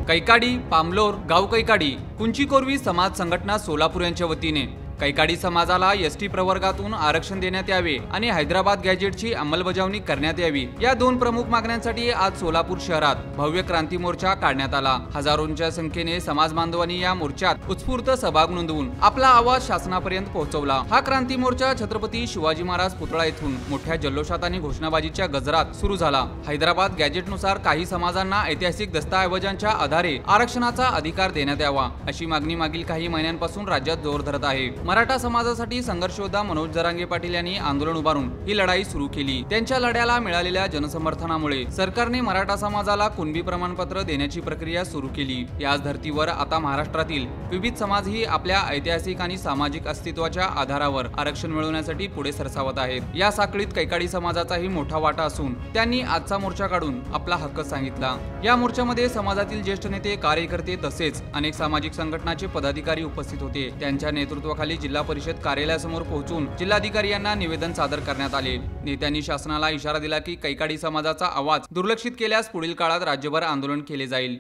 कैकाडी, पामलोर, गाव कैकाडी, कुंचीकोरवी समाज संघटना सोलापूर यांच्या वतीने कैकाडी समाजाला एसटी प्रवर्गातून आरक्षण देण्यात यावे आणि हैदराबाद गॅजेटची अंमलबजावणी करण्यात यावी या दोन प्रमुख मागण्यांसाठी आज सोलापूर शहरात भव्य क्रांती मोर्चा काढण्यात आला। हजारोंच्या संख्येने समाज बांधवांनी या मोर्चात उत्स्फूर्त सहभाग नोंदवून आपला आवाज शासनापर्यंत पोहोचवला। हा क्रांती मोर्चा छत्रपती शिवाजी महाराज पुतळा येथून मोठ्या जल्लोषात आणि घोषणाबाजीच्या गजरात सुरू झाला। हैदराबाद गॅजेटनुसार काही समाजांना ऐतिहासिक दस्तऐवजांच्या आधारे आरक्षणाचा अधिकार देण्यात यावा अशी मागणी मागील काही महिन्यांपासून राज्यात जोर धरत आहे। मराठा समाजासाठी संघर्ष योद्धा मनोज जरांगे पाटील यांनी आंदोलन उभारून ही लढाई सुरू केली। त्यांच्या लढ्याला मिळालेल्या जनसमर्थनामुळे सरकारने मराठा समाजाला कुणबी प्रमाणपत्र देण्याची प्रक्रिया सुरू केली। याच धर्तीवर आता महाराष्ट्रातील विविध समाजही आपल्या ऐतिहासिक आणि सामाजिक अस्तित्वाच्या आधारावर आरक्षण मिळवण्यासाठी पुढे सरसावत आहेत। या साखळीत कैकाडी समाजाचाही मोठा वाटा असून त्यांनी आजचा मोर्चा काढून आपला हक्क सांगितला। या मोर्चामध्ये समाजातील ज्येष्ठ नेते, कार्यकर्ते तसेच अनेक सामाजिक संघटनांचे पदाधिकारी उपस्थित होते। त्यांच्या नेतृत्वाखाली जिल्हा परिषद कार्यालयासमोर पोहोचून जिल्हाधिकारी यांना निवेदन सादर करण्यात आले। नेत्यांनी शासनाला इशारा दिला की कैकाडी समाजाचा आवाज दुर्लक्षित केल्यास पुढील काळात राज्यभर आंदोलन केले जाईल।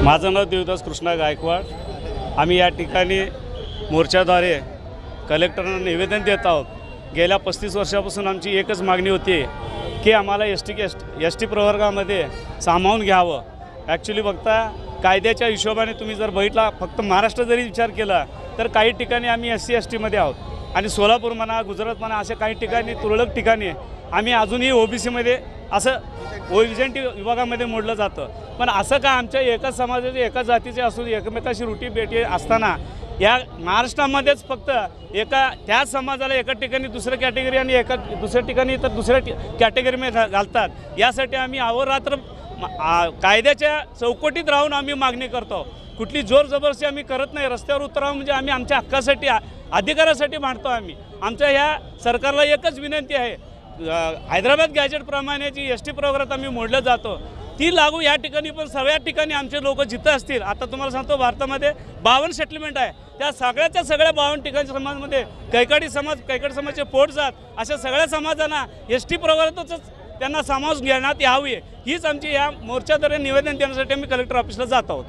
माझं नाव देवदास कृष्णा गायकवाड। आम्ही या ठिकाणी मोर्चाद्वारे कलेक्टरांना निवेदन देत आहोत। गेल्या 35 वर्षापासून आमची एकच मागणी होती की आम्हाला एस टी प्रवर्गामध्ये सामावून घ्यावं। ॲक्च्युली बघता कायद्याच्या हिशोबाने तुम्ही जर बघितला, फक्त महाराष्ट्र जरी विचार केला तर काही ठिकाणी आम्ही SC ST मध्ये आहोत आणि सोलापूर म्हणा, गुजरात म्हणा, अशा काही ठिकाणी तुरळक ठिकाणी आम्ही अजूनही OBC मध्ये असं ओरिजेंटी विभागामध्ये मोडलं जातं। पण असं का आमच्या एकाच समाजाचे, एकाच जातीचे असून एकमेकाशी रुटी बेटी असताना या महाराष्ट्रामध्येच फक्त त्याच समाजाला एका ठिकाणी दुसऱ्या कॅटेगरी आणि दुसऱ्या ठिकाणी तर दुसऱ्या कॅटेगरीमध्ये घालतात। यासाठी आम्ही अहोरात्र कायद्याच्या चौकटीत राहून आम्ही मागणी करतो। कुठली जोर जबरदस्ती आम्ही करत नाही। रस्त्यावर उतरावं म्हणजे आम्ही आमच्या हक्कासाठी, अधिकारासाठी मांडतो। आमच्या ह्या सरकारला एकच विनंती आहे, हैदराबाद गॅजेटप्रमाणे जी ST प्रवर्गात आम्ही मोडलं जातो ती लागू या ठिकाणी पण सगळ्या ठिकाणी आमचे लोक जिथं असतील। आता तुम्हाला सांगतो, भारतामध्ये 52 सेटलमेंट आहे, त्या सगळ्याच्या सगळ्या 52 ठिकाणच्या समाजामध्ये कैकाडी समाजाचे पोटजात अशा सगळ्या समाजांना ST प्रवर्गातच त्यांना सामावून घेण्यात यावी, हीच आमची या मोर्चाद्वारे निवेदन देण्यासाठी आम्ही कलेक्टर ऑफिसला जात आहोत।